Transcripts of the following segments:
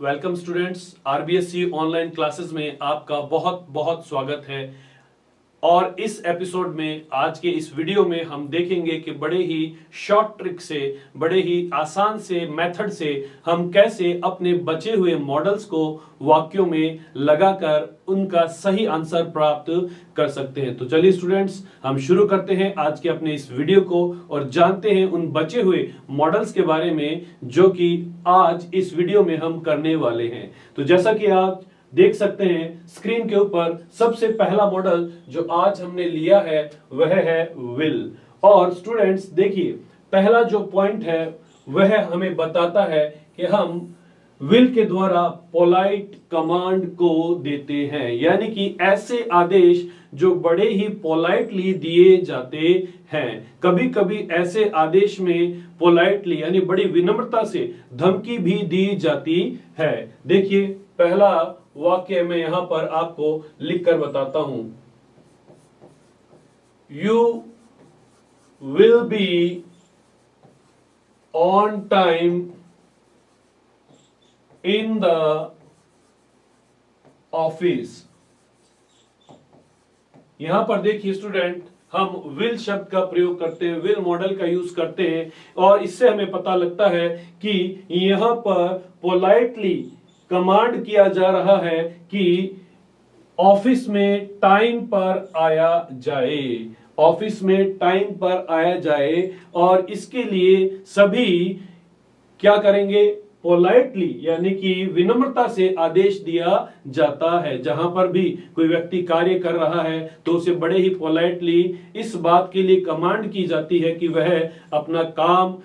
Welcome students, RBSC online classes में आपका बहुत बहुत स्वागत है। और इस एपिसोड में, आज के इस वीडियो में हम देखेंगे कि बड़े ही शॉर्ट ट्रिक से, बड़े ही आसान से मेथड से हम कैसे अपने बचे हुए मॉडल्स को वाक्यों में लगाकर उनका सही आंसर प्राप्त कर सकते हैं। तो चलिए स्टूडेंट्स, हम शुरू करते हैं आज के अपने इस वीडियो को और जानते हैं उन बचे हुए मॉडल्स के बारे में जो कि आज इस वीडियो में हम करने वाले हैं। तो जैसा कि आप देख सकते हैं स्क्रीन के ऊपर, सबसे पहला मॉडल जो आज हमने लिया है वह है विल। और स्टूडेंट्स देखिए, पहला जो पॉइंट है वह हमें बताता है कि हम विल के द्वारा पोलाइट कमांड को देते हैं, यानी कि ऐसे आदेश जो बड़े ही पोलाइटली दिए जाते हैं। कभी कभी ऐसे आदेश में पोलाइटली यानी बड़ी विनम्रता से धमकी भी दी जाती है। देखिए, पहला वाक्य मैं यहां पर आपको लिखकर बताता हूं। You will be on time in the office. यहां पर देखिए स्टूडेंट, हम विल शब्द का प्रयोग करते हैं, विल मॉडल का यूज करते हैं और इससे हमें पता लगता है कि यहां पर पोलाइटली कमांड किया जा रहा है कि ऑफिस में टाइम पर आया जाए, ऑफिस में टाइम पर आया जाए। और इसके लिए सभी क्या करेंगे? पोलाइटली यानी कि विनम्रता से आदेश दिया जाता है। जहां पर भी कोई व्यक्ति कार्य कर रहा है तो उसे बड़े ही पोलाइटली इस बात के लिए कमांड की जाती है कि वह अपना काम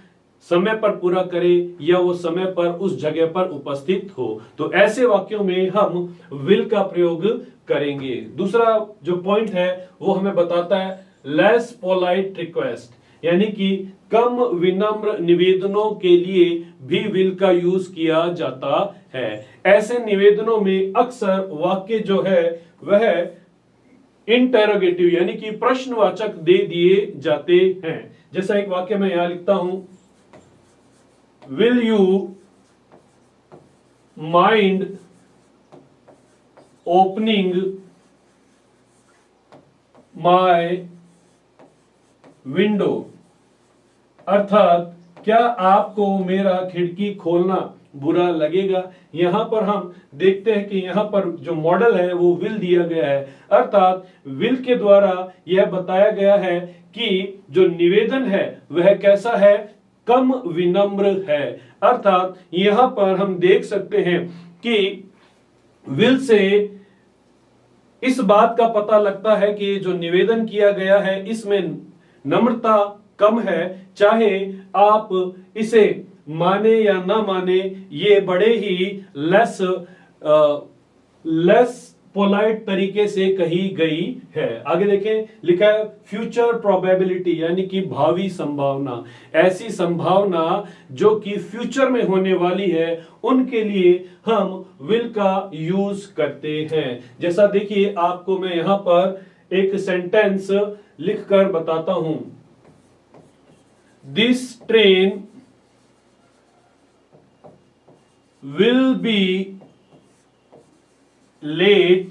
समय पर पूरा करे या वो समय पर उस जगह पर उपस्थित हो। तो ऐसे वाक्यों में हम विल का प्रयोग करेंगे। दूसरा जो पॉइंट है वो हमें बताता है लेस पोलाइट रिक्वेस्ट, यानी कि कम विनम्र निवेदनों के लिए भी विल का यूज किया जाता है। ऐसे निवेदनों में अक्सर वाक्य जो है वह इंटेरोगेटिव यानी कि प्रश्नवाचक दे दिए जाते हैं। जैसा एक वाक्य मैं यहां लिखता हूं, Will you mind opening my window? अर्थात क्या आपको मेरा खिड़की खोलना बुरा लगेगा? यहां पर हम देखते हैं कि यहां पर जो मॉडल है वो विल दिया गया है, अर्थात विल के द्वारा यह बताया गया है कि जो निवेदन है वह कैसा है? कम विनम्र है। अर्थात यहां पर हम देख सकते हैं कि विल से इस बात का पता लगता है कि जो निवेदन किया गया है इसमें नम्रता कम है। चाहे आप इसे माने या ना माने, ये बड़े ही लेस पोलाइट तरीके से कही गई है। आगे देखें, लिखा है फ्यूचर प्रोबेबिलिटी यानी कि भावी संभावना। ऐसी संभावना जो कि फ्यूचर में होने वाली है उनके लिए हम विल का यूज करते हैं। जैसा देखिए, आपको मैं यहां पर एक सेंटेंस लिखकर बताता हूं। This train will be late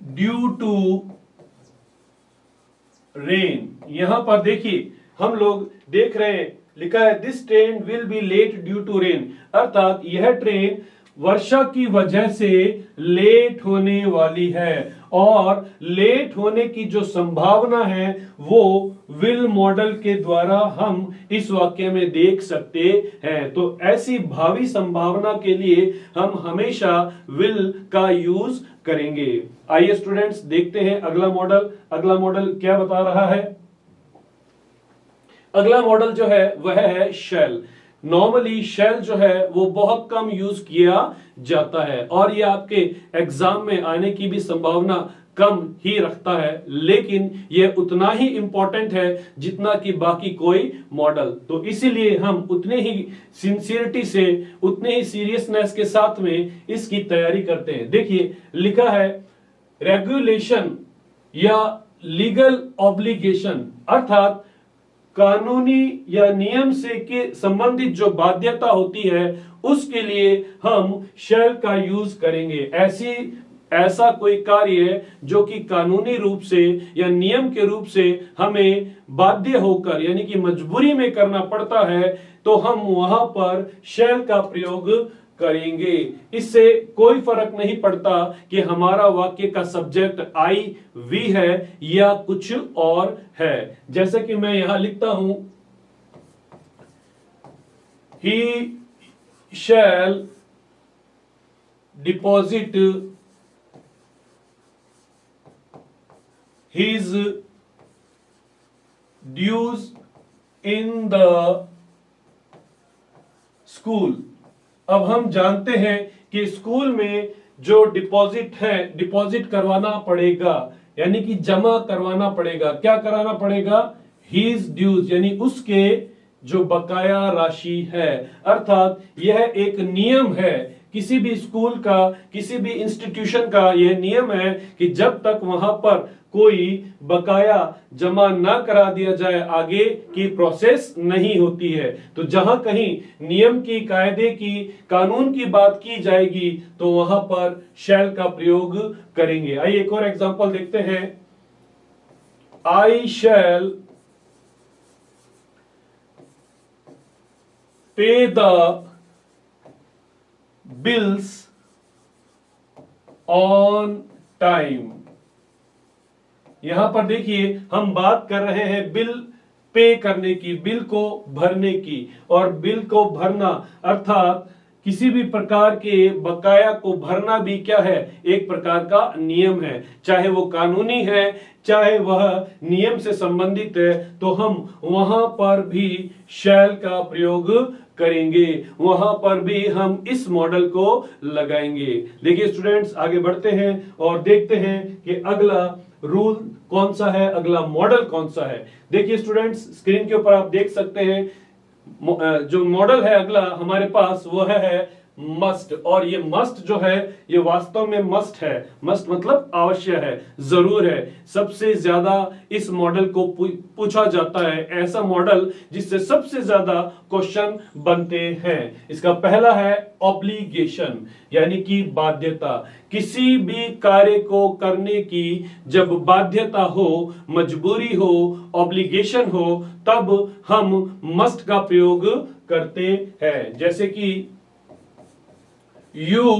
due to rain. यहां पर देखिए, हम लोग देख रहे हैं लिखा है this train will be late due to rain, अर्थात यह ट्रेन वर्षा की वजह से लेट होने वाली है। और लेट होने की जो संभावना है वो विल मॉडल के द्वारा हम इस वाक्य में देख सकते हैं। तो ऐसी भावी संभावना के लिए हम हमेशा विल का यूज करेंगे। आइए स्टूडेंट्स, देखते हैं अगला मॉडल। अगला मॉडल क्या बता रहा है? अगला मॉडल जो है वह है शेल। नॉर्मली शेल जो है वो बहुत कम यूज किया जाता है और ये आपके एग्जाम में आने की भी संभावना कम ही रखता है, लेकिन यह उतना ही इंपॉर्टेंट है जितना कि बाकी कोई मॉडल। तो इसीलिए हम उतने ही सिंसियरिटी से, उतने ही सीरियसनेस के साथ में इसकी तैयारी करते हैं। देखिए, लिखा है रेगुलेशन या लीगल ऑब्लिगेशन, अर्थात कानूनी या नियम से के संबंधित जो बाध्यता होती है उसके लिए हम शैल का यूज करेंगे। ऐसा कोई कार्य जो कि कानूनी रूप से या नियम के रूप से हमें बाध्य होकर यानी कि मजबूरी में करना पड़ता है तो हम वहां पर शैल का प्रयोग करेंगे। इससे कोई फर्क नहीं पड़ता कि हमारा वाक्य का सब्जेक्ट आई वी है या कुछ और है। जैसे कि मैं यहां लिखता हूं, ही शैल deposit his dues in the school। अब हम जानते हैं कि स्कूल में जो डिपॉजिट है, डिपॉजिट करवाना पड़ेगा यानी कि जमा करवाना पड़ेगा। क्या कराना पड़ेगा? his dues यानी उसके जो बकाया राशि है। अर्थात यह एक नियम है किसी भी स्कूल का, किसी भी इंस्टीट्यूशन का यह नियम है कि जब तक वहां पर कोई बकाया जमा ना करा दिया जाए आगे की प्रोसेस नहीं होती है। तो जहां कहीं नियम की, कायदे की, कानून की बात की जाएगी तो वहां पर शैल का प्रयोग करेंगे। आइए एक और एग्जांपल देखते हैं। आई शैल पे द बिल्स ऑन टाइम। यहां पर देखिए हम बात कर रहे हैं बिल पे करने की, बिल को भरने की। और बिल को भरना अर्थात किसी भी प्रकार के बकाया को भरना भी क्या है? एक प्रकार का नियम है। चाहे वो कानूनी है, चाहे वह नियम से संबंधित है, तो हम वहां पर भी शैल का प्रयोग करेंगे। वहां पर भी हम इस मॉडल को लगाएंगे। देखिए स्टूडेंट्स, आगे बढ़ते हैं और देखते हैं कि अगला रूल कौन सा है, अगला मॉडल कौन सा है। देखिए स्टूडेंट्स, स्क्रीन के ऊपर आप देख सकते हैं जो मॉडल है अगला हमारे पास वह है मस्ट। और ये मस्ट जो है ये वास्तव में मस्ट है। मस्ट मतलब अवश्य है, जरूर है। सबसे ज्यादा इस मॉडल को पूछा जाता है, ऐसा मॉडल जिससे सबसे ज्यादा क्वेश्चन बनते हैं। इसका पहला है ऑब्लिगेशन यानी कि बाध्यता। किसी भी कार्य को करने की जब बाध्यता हो, मजबूरी हो, ऑब्लिगेशन हो, तब हम मस्ट का प्रयोग करते हैं। जैसे कि you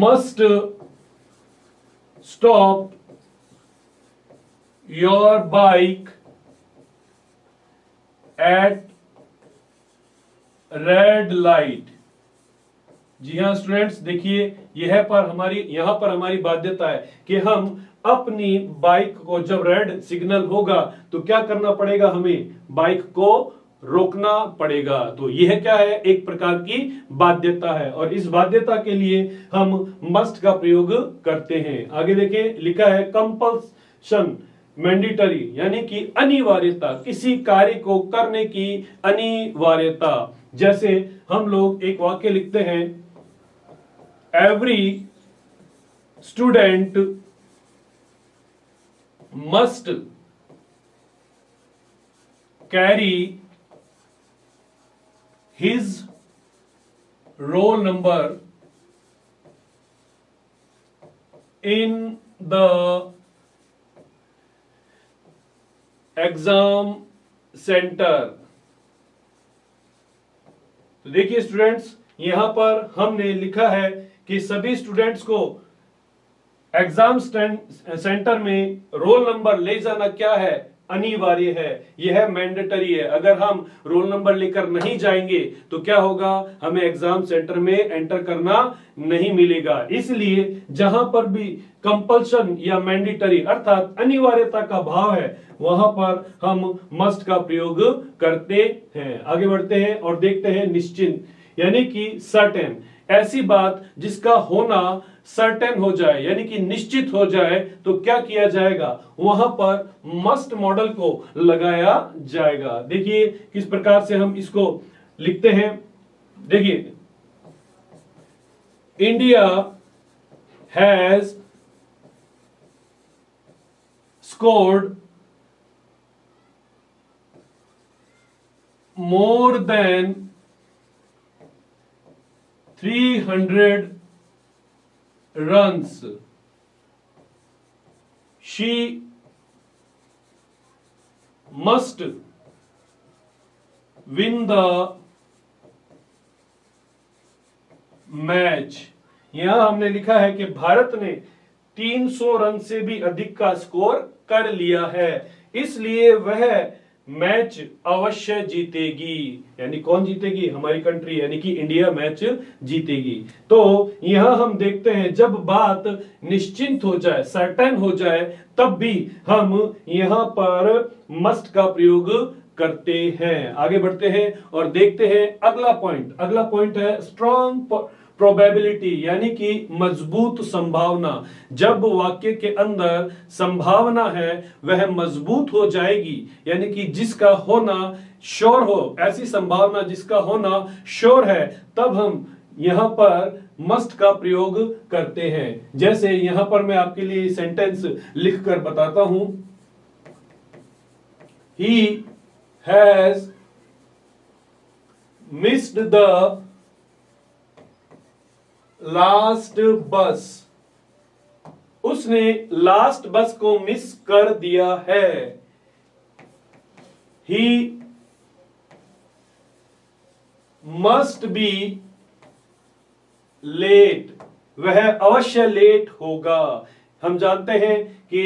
must stop your bike at red light। जी हाँ स्टूडेंट्स, देखिए यहां पर हमारी बाध्यता है कि हम अपनी बाइक को जब रेड सिग्नल होगा तो क्या करना पड़ेगा? हमें बाइक को रोकना पड़ेगा। तो यह क्या है? एक प्रकार की बाध्यता है और इस बाध्यता के लिए हम मस्ट का प्रयोग करते हैं। आगे देखें, लिखा है कंपल्शन मैंडेटरी यानी कि अनिवार्यता, किसी कार्य को करने की अनिवार्यता। जैसे हम लोग एक वाक्य लिखते हैं, every student must carry his roll number in the exam centre. तो देखिए स्टूडेंट्स, यहां पर हमने लिखा है कि सभी स्टूडेंट्स को एग्जाम सेंटर में रोल नंबर ले जाना क्या है? अनिवार्य है, यह मैंडेटरी है। अगर हम रोल नंबर लेकर नहीं जाएंगे तो क्या होगा? हमें एग्जाम सेंटर में एंटर करना नहीं मिलेगा। इसलिए जहां पर भी कंपल्शन या मैंडेटरी अर्थात अनिवार्यता का भाव है वहां पर हम मस्ट का प्रयोग करते हैं। आगे बढ़ते हैं और देखते हैं निश्चित यानी कि सर्टेन, ऐसी बात जिसका होना सर्टेन हो जाए यानी कि निश्चित हो जाए तो क्या किया जाएगा? वहां पर मस्ट मॉडल को लगाया जाएगा। देखिए किस प्रकार से हम इसको लिखते हैं। देखिए, India has scored more than 300 runs, she must win the match. यहां हमने लिखा है कि भारत ने 300 रन से भी अधिक का स्कोर कर लिया है, इसलिए वह मैच अवश्य जीतेगी। यानी कौन जीतेगी? हमारी कंट्री यानी कि इंडिया मैच जीतेगी। तो यहां हम देखते हैं जब बात निश्चिंत हो जाए, सर्टेन हो जाए, तब भी हम यहां पर मस्ट का प्रयोग करते हैं। आगे बढ़ते हैं और देखते हैं अगला पॉइंट। अगला पॉइंट है स्ट्रॉन्ग प्रोबेबिलिटी, यानी कि मजबूत संभावना। जब वाक्य के अंदर संभावना है वह मजबूत हो जाएगी, यानी कि जिसका होना श्योर हो, ऐसी संभावना जिसका होना श्योर है, तब हम यहां पर मस्ट का प्रयोग करते हैं। जैसे यहां पर मैं आपके लिए सेंटेंस लिखकर बताता हूं। He has missed the last bus. उसने लास्ट बस को मिस कर दिया है। He must be late. वह अवश्य लेट होगा। हम जानते हैं कि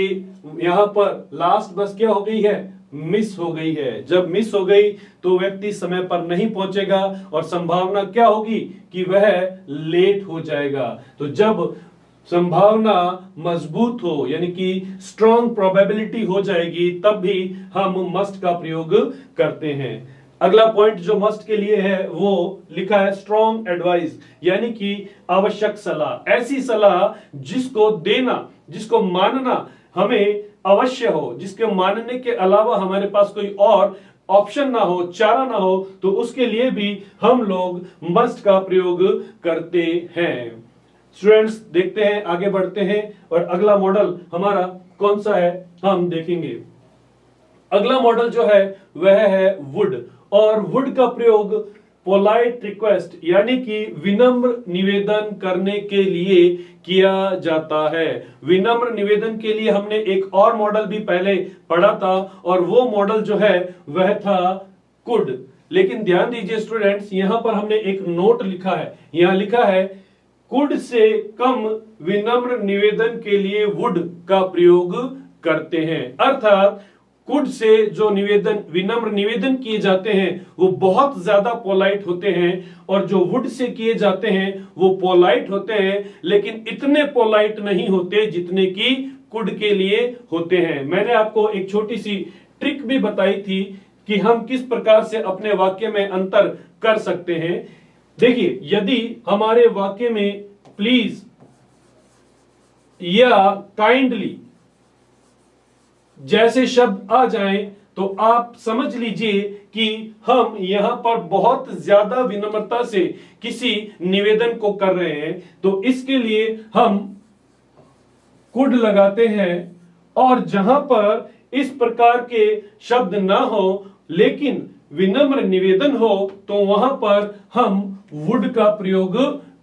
यहां पर लास्ट बस क्या हो गई है? मिस हो गई है। जब मिस हो गई तो व्यक्ति समय पर नहीं पहुंचेगा और संभावना क्या होगी कि वह लेट हो जाएगा। तो जब संभावना मजबूत हो, यानी कि स्ट्रॉन्ग प्रोबेबिलिटी हो जाएगी, तब भी हम मस्ट का प्रयोग करते हैं। अगला पॉइंट जो मस्ट के लिए है वो लिखा है स्ट्रॉन्ग एडवाइस, यानी कि आवश्यक सलाह। ऐसी सलाह जिसको देना, जिसको मानना हमें अवश्य हो, जिसके मानने के अलावा हमारे पास कोई और ऑप्शन ना हो, चारा ना हो, तो उसके लिए भी हम लोग मस्ट का प्रयोग करते हैं। स्टूडेंट्स देखते हैं, आगे बढ़ते हैं और अगला मॉडल हमारा कौन सा है हम देखेंगे। अगला मॉडल जो है वह है वुड, और वुड का प्रयोग पोलाइट रिक्वेस्ट यानी कि विनम्र निवेदन करने के लिए किया जाता है। विनम्र निवेदन के लिए हमने एक और मॉडल भी पहले पढ़ा था, और वो मॉडल जो है वह था कुड। लेकिन ध्यान दीजिए स्टूडेंट्स, यहां पर हमने एक नोट लिखा है। यहां लिखा है कुड से कम विनम्र निवेदन के लिए वुड का प्रयोग करते हैं। अर्थात कुड से जो निवेदन, विनम्र निवेदन किए जाते हैं वो बहुत ज्यादा पोलाइट होते हैं, और जो वुड से किए जाते हैं वो पोलाइट होते हैं, लेकिन इतने पोलाइट नहीं होते जितने कि कुड के लिए होते हैं। मैंने आपको एक छोटी सी ट्रिक भी बताई थी कि हम किस प्रकार से अपने वाक्य में अंतर कर सकते हैं। देखिए, यदि हमारे वाक्य में प्लीज या काइंडली जैसे शब्द आ जाएं तो आप समझ लीजिए कि हम यहां पर बहुत ज्यादा विनम्रता से किसी निवेदन को कर रहे हैं। तो इसके लिए हम कुड लगाते हैं, और जहां पर इस प्रकार के शब्द ना हो लेकिन विनम्र निवेदन हो तो वहां पर हम वुड का प्रयोग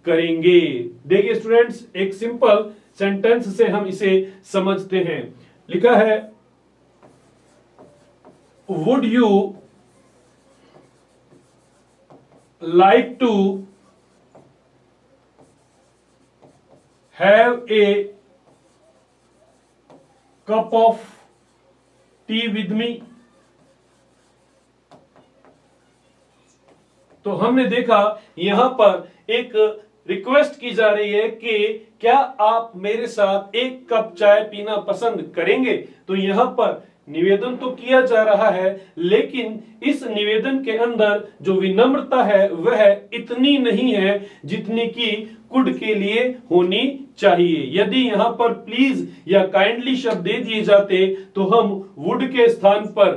करेंगे। देखिए स्टूडेंट्स, एक सिंपल सेंटेंस से हम इसे समझते हैं। लिखा है would you like to have a cup of tea with me. तो हमने देखा यहां पर एक रिक्वेस्ट की जा रही है कि क्या आप मेरे साथ एक कप चाय पीना पसंद करेंगे। तो यहां पर निवेदन तो किया जा रहा है, लेकिन इस निवेदन के अंदर जो विनम्रता है वह इतनी नहीं है जितनी कि कुड के लिए होनी चाहिए। यदि यहां पर प्लीज या काइंडली शब्द दे दिए जाते तो हम वुड के स्थान पर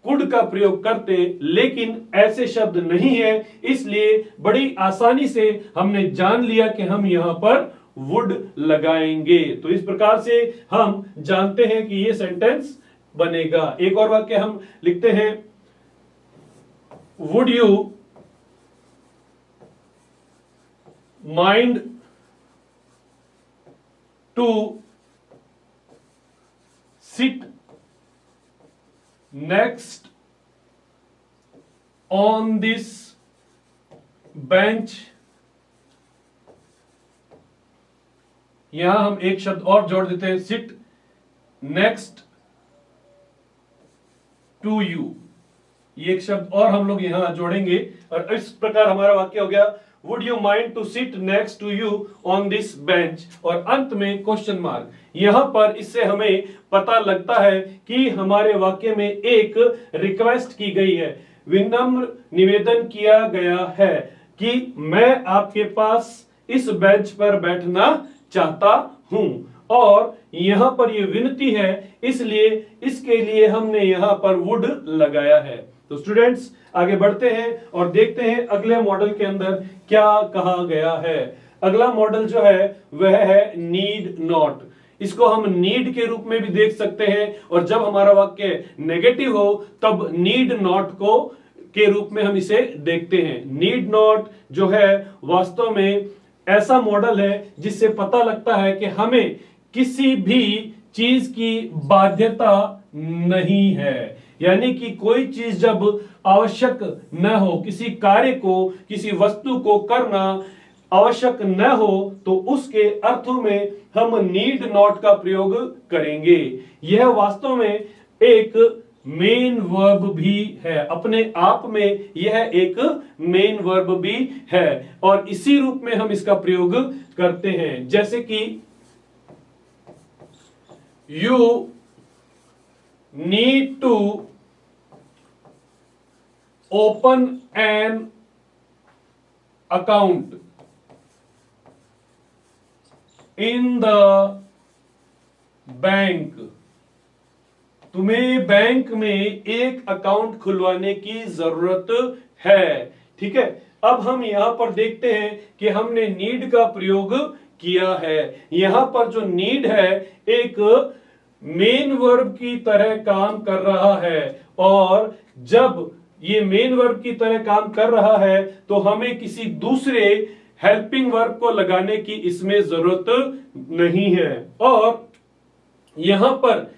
कुड का प्रयोग करते, लेकिन ऐसे शब्द नहीं है, इसलिए बड़ी आसानी से हमने जान लिया कि हम यहां पर वुड लगाएंगे। तो इस प्रकार से हम जानते हैं कि यह सेंटेंस बनेगा। एक और वाक्य हम लिखते हैं, would you mind to sit next on this bench. यहां हम एक शब्द और जोड़ देते हैं, सिट नेक्स्ट टू यू। ये एक शब्द और हम लोग यहां जोड़ेंगे और इस प्रकार हमारा वाक्य हो गया, would you mind to sit next to you on this bench, और अंत में क्वेश्चन मार्क। यहां पर इससे हमें पता लगता है कि हमारे वाक्य में एक रिक्वेस्ट की गई है, विनम्र निवेदन किया गया है कि मैं आपके पास इस बेंच पर बैठना चाहता हूं, और यहां पर यह विनती है, इसलिए इसके लिए हमने यहां पर वुड लगाया है। तो स्टूडेंट्स आगे बढ़ते हैं और देखते हैं अगले मॉडल के अंदर क्या कहा गया है। अगला मॉडल जो है वह है नीड नॉट। इसको हम नीड के रूप में भी देख सकते हैं, और जब हमारा वाक्य नेगेटिव हो तब नीड नॉट को के रूप में हम इसे देखते हैं। नीड नॉट जो है वास्तव में ऐसा मॉडल है जिससे पता लगता है कि हमें किसी भी चीज की बाध्यता नहीं है, यानी कि कोई चीज जब आवश्यक न हो, किसी कार्य को, किसी वस्तु को करना आवश्यक न हो, तो उसके अर्थों में हम नीड नॉट का प्रयोग करेंगे। यह वास्तव में एक मेन वर्ब भी है, अपने आप में यह एक मेन वर्ब भी है, और इसी रूप में हम इसका प्रयोग करते हैं। जैसे कि you need to open an account in the bank. तुम्हें बैंक में एक अकाउंट खुलवाने की जरूरत है। ठीक है, अब हम यहां पर देखते हैं कि हमने नीड का प्रयोग किया है। यहां पर जो नीड है एक मेन वर्ब की तरह काम कर रहा है, और जब ये मेन वर्ब की तरह काम कर रहा है तो हमें किसी दूसरे हेल्पिंग वर्ब को लगाने की इसमें जरूरत नहीं है। और यहां पर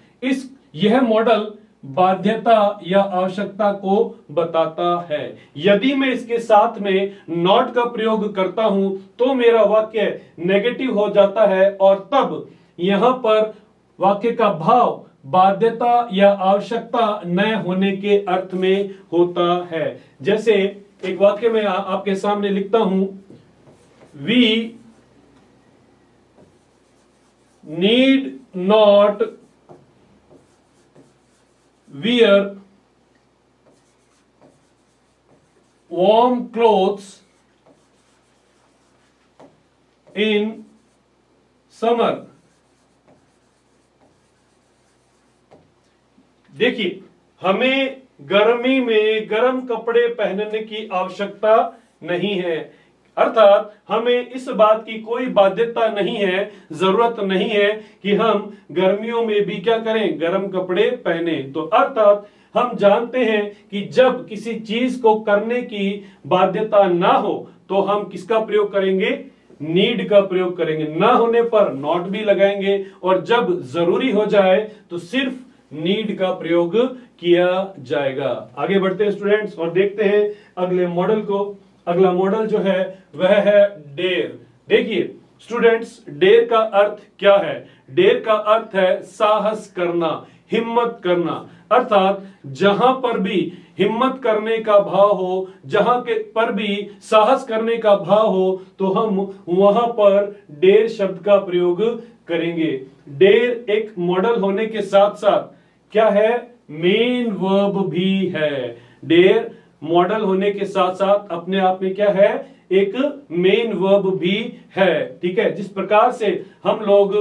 यह मॉडल बाध्यता या आवश्यकता को बताता है। यदि मैं इसके साथ में नॉट का प्रयोग करता हूं तो मेरा वाक्य नेगेटिव हो जाता है, और तब यहां पर वाक्य का भाव बाध्यता या आवश्यकता न होने के अर्थ में होता है। जैसे एक वाक्य में आपके सामने लिखता हूं, we need not wear warm clothes in summer। देखिए, हमें गर्मी में गर्म कपड़े पहनने की आवश्यकता नहीं है, अर्थात हमें इस बात की कोई बाध्यता नहीं है, जरूरत नहीं है कि हम गर्मियों में भी क्या करें, गर्म कपड़े पहने। तो अर्थात हम जानते हैं कि जब किसी चीज को करने की बाध्यता ना हो तो हम किसका प्रयोग करेंगे, नीड का प्रयोग करेंगे। ना होने पर नॉट भी लगाएंगे, और जब जरूरी हो जाए तो सिर्फ नीड का प्रयोग किया जाएगा। आगे बढ़ते हैं स्टूडेंट्स और देखते हैं अगले मॉडल को। अगला मॉडल जो है वह है डेयर। देखिए स्टूडेंट्स, डेयर का अर्थ क्या है? डेयर का अर्थ है साहस करना, हिम्मत करना। अर्थात जहां पर भी हिम्मत करने का भाव हो, जहां के पर भी साहस करने का भाव हो, तो हम वहां पर डेयर शब्द का प्रयोग करेंगे। डेयर एक मॉडल होने के साथ साथ क्या है, मेन वर्ब भी है। डेयर मॉडल होने के साथ साथ अपने आप में क्या है, एक मेन वर्ब भी है। ठीक है, जिस प्रकार से हम लोग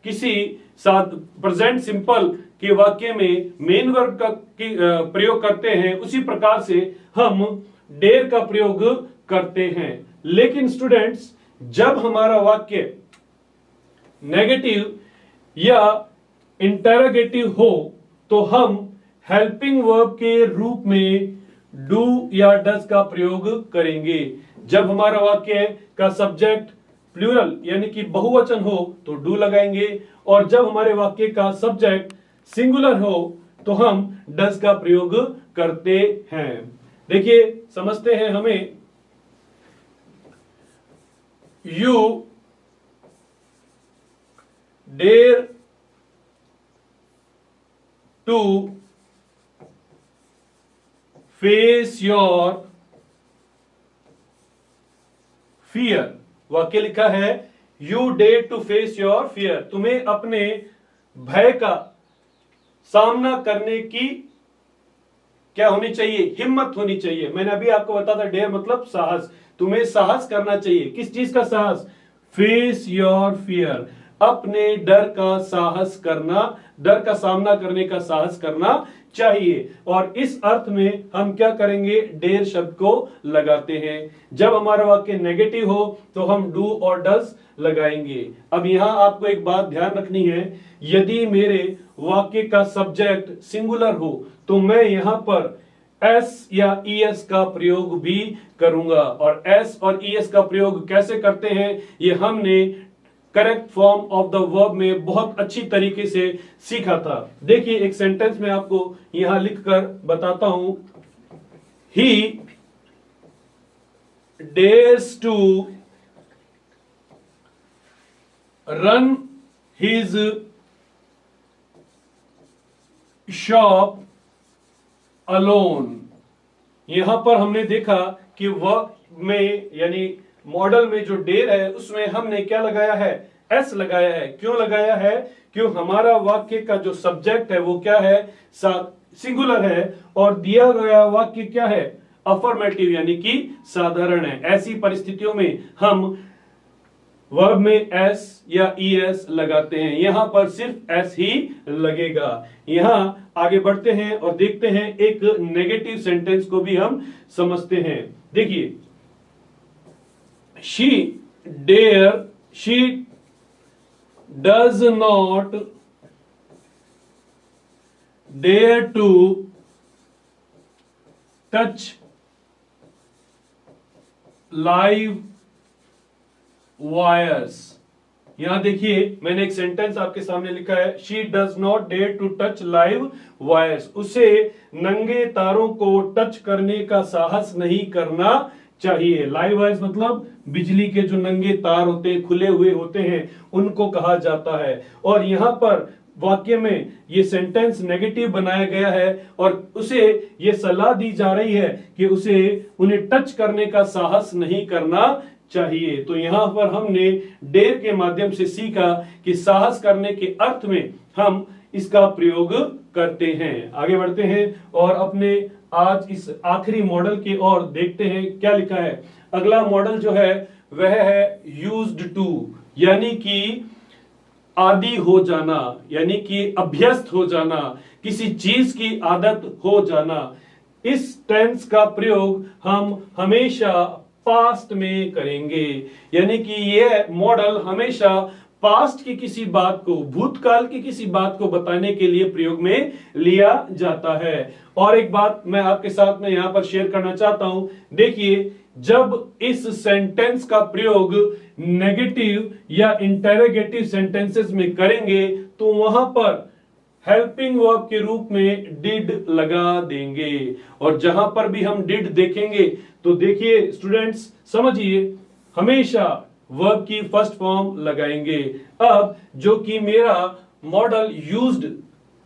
किसी साथ प्रेजेंट सिंपल के वाक्य में मेन वर्ब का प्रयोग करते हैं, उसी प्रकार से हम डेयर का प्रयोग करते हैं। लेकिन स्टूडेंट्स, जब हमारा वाक्य नेगेटिव या इंटरोगेटिव हो तो हम हेल्पिंग वर्ब के रूप में डू या डज का प्रयोग करेंगे। जब हमारा वाक्य का सब्जेक्ट प्लूरल यानी कि बहुवचन हो तो डू लगाएंगे, और जब हमारे वाक्य का सब्जेक्ट सिंगुलर हो तो हम डज का प्रयोग करते हैं। देखिए समझते हैं हमें। You dare to face your fear. वाक्य लिखा है you dare to face your fear. तुम्हें अपने भय का सामना करने की क्या होनी चाहिए? हिम्मत होनी चाहिए। मैंने अभी आपको बताया था डेयर मतलब साहस। तुम्हें साहस करना चाहिए। किस चीज का साहस? फेस योर फियर, अपने डर का साहस करना, डर का सामना करने का साहस करना चाहिए। और इस अर्थ में हम क्या करेंगे? डेयर शब्द को लगाते हैं। जब हमारा वाक्य नेगेटिव हो तो हम डू और डज लगाएंगे। अब यहां आपको एक बात ध्यान रखनी है, यदि मेरे वाक्य का सब्जेक्ट सिंगुलर हो तो मैं यहां पर एस या ईएस का प्रयोग भी करूंगा। और एस और ईएस का प्रयोग कैसे करते हैं ये हमने correct form of the verb में बहुत अच्छी तरीके से सीखा था। देखिए एक सेंटेंस में आपको यहां लिखकर बताता हूं। He dares to run his shop alone. यहां पर हमने देखा कि वर्ब में यानी मॉडल में जो डेयर है उसमें हमने क्या लगाया है? एस लगाया है। क्यों लगाया है? क्यों हमारा वाक्य का जो सब्जेक्ट है वो क्या है? सिंगुलर है, और दिया गया वाक्य क्या है? अफर्मेटिव यानी कि साधारण है। ऐसी परिस्थितियों में हम वर्ब में एस या ईएस लगाते हैं। यहां पर सिर्फ एस ही लगेगा। यहां आगे बढ़ते हैं और देखते हैं एक नेगेटिव सेंटेंस को भी हम समझते हैं। देखिए she does not dare to touch live wires। यहां देखिए मैंने एक सेंटेंस आपके सामने लिखा है, she does not dare to touch live wires. उसे नंगे तारों को टच करने का साहस नहीं करना चाहिए। लाइव वायर्स मतलब बिजली के जो नंगे तार होते हैं, खुले हुए होते हैं, उनको कहा जाता है। और यहां पर वाक्य में ये सेंटेंस नेगेटिव बनाया गया है और उसे ये सलाह दी जा रही है कि उसे उन्हें टच करने का साहस नहीं करना चाहिए। तो यहां पर हमने डेयर के माध्यम से सीखा कि साहस करने के अर्थ में हम इसका प्रयोग करते हैं। आगे बढ़ते हैं और अपने आज इस आखिरी मॉडल की ओर देखते हैं क्या लिखा है। अगला मॉडल जो है वह है यूज्ड टू, यानी कि आदी हो जाना, यानी कि अभ्यस्त हो जाना, किसी चीज की आदत हो जाना। इस टेंस का प्रयोग हम हमेशा पास्ट में करेंगे, यानी कि यह मॉडल हमेशा पास्ट की किसी बात को, भूतकाल की किसी बात को बताने के लिए प्रयोग में लिया जाता है। और एक बात मैं आपके साथ में यहां पर शेयर करना चाहता हूं। देखिए जब इस सेंटेंस का प्रयोग नेगेटिव या इंटेरोगेटिव सेंटेंसेस में करेंगे तो वहां पर हेल्पिंग वर्ब के रूप में डिड लगा देंगे। और जहां पर भी हम डिड देखेंगे तो देखिए स्टूडेंट्स समझिए, हमेशा वर्ब की फर्स्ट फॉर्म लगाएंगे। अब जो कि मेरा मॉडल यूज्ड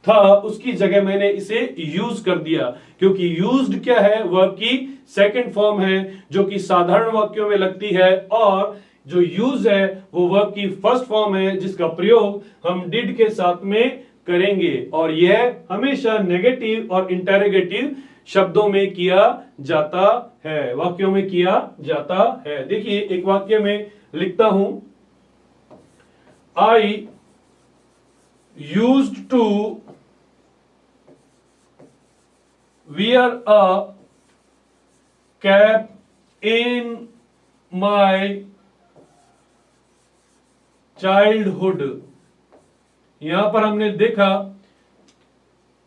था उसकी जगह मैंने इसे यूज कर दिया, क्योंकि यूज्ड क्या है? वर्ब की सेकंड फॉर्म है जो कि साधारण वाक्यों में लगती है, और जो यूज है वो वर्ब की फर्स्ट फॉर्म है जिसका प्रयोग हम डिड के साथ में करेंगे। और यह हमेशा नेगेटिव और इंटेरोगेटिव शब्दों में किया जाता है, वाक्यों में किया जाता है। देखिए एक वाक्य में लिखता हूं, I used to wear a cap in my childhood। यहां पर हमने देखा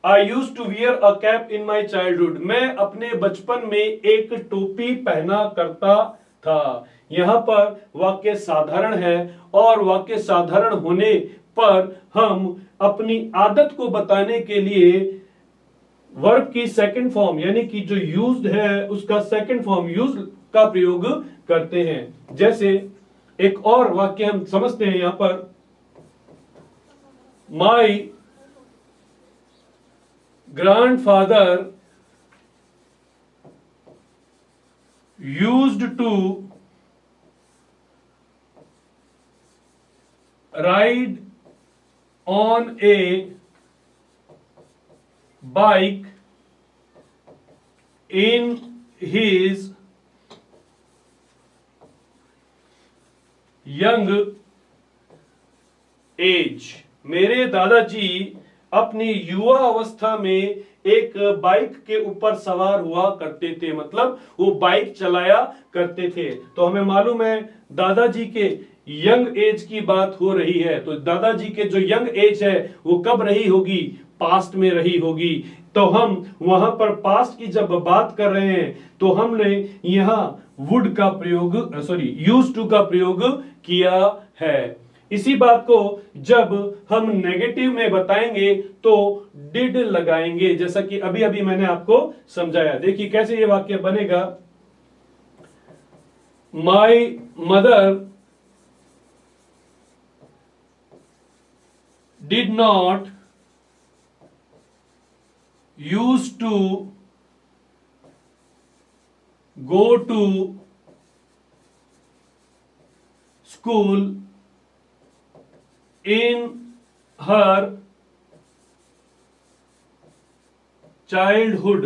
I use to wear a cap in my childhood, मैं अपने बचपन में एक टोपी पहना करता था। यहां पर वाक्य साधारण है और वाक्य साधारण होने पर हम अपनी आदत को बताने के लिए वर्ब की सेकंड फॉर्म यानी कि जो यूज्ड है उसका सेकंड फॉर्म यूज का प्रयोग करते हैं। जैसे एक और वाक्य हम समझते हैं यहां पर, my grandfather used to ride on a bike in his young age, मेरे दादाजी अपनी युवा अवस्था में एक बाइक के ऊपर सवार हुआ करते थे, मतलब वो बाइक चलाया करते थे। तो हमें मालूम है दादाजी के यंग एज की बात हो रही है, तो दादाजी के जो यंग एज है वो कब रही होगी, पास्ट में रही होगी। तो हम वहां पर पास्ट की जब बात कर रहे हैं तो हमने यहां वुड का प्रयोग यूज टू का प्रयोग किया है। इसी बात को जब हम नेगेटिव में बताएंगे तो डिड लगाएंगे, जैसा कि अभी अभी मैंने आपको समझाया। देखिए कैसे ये वाक्य बनेगा, my mother did not use to go to school in her childhood,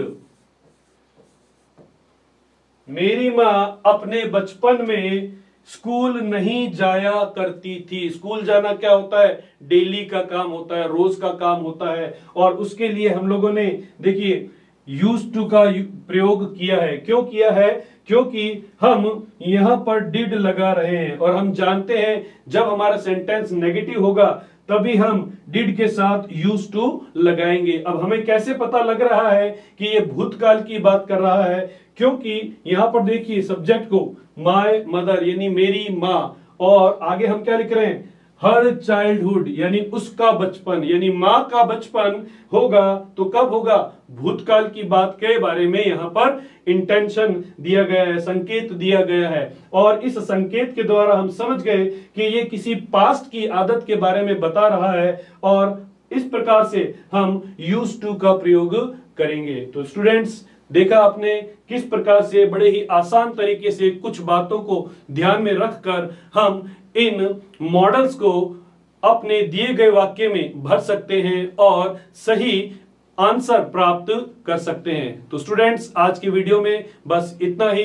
मेरी मां अपने बचपन में स्कूल नहीं जाया करती थी। स्कूल जाना क्या होता है, डेली का काम होता है, रोज का काम होता है, और उसके लिए हम लोगों ने देखिए यूज टू का प्रयोग किया है। क्यों किया है, क्योंकि हम यहां पर डिड लगा रहे हैं और हम जानते हैं जब हमारा सेंटेंस नेगेटिव होगा तभी हम डिड के साथ यूज टू लगाएंगे। अब हमें कैसे पता लग रहा है कि ये भूतकाल की बात कर रहा है, क्योंकि यहां पर देखिए सब्जेक्ट को माय मदर यानी मेरी मां, और आगे हम क्या लिख रहे हैं, हर चाइल्डहुड यानी उसका बचपन, यानी मां का बचपन होगा तो कब होगा, भूतकाल की बात के बारे में यहां पर इंटेंशन दिया गया है, संकेत दिया गया है, और इस संकेत के द्वारा हम समझ गए कि ये किसी पास्ट की आदत के बारे में बता रहा है, और इस प्रकार से हम यूज टू का प्रयोग करेंगे। तो स्टूडेंट्स देखा आपने किस प्रकार से बड़े ही आसान तरीके से कुछ बातों को ध्यान में रखकर हम इन मॉडल्स को अपने दिए गए वाक्य में भर सकते हैं और सही आंसर प्राप्त कर सकते हैं। तो स्टूडेंट्स आज की वीडियो में बस इतना ही।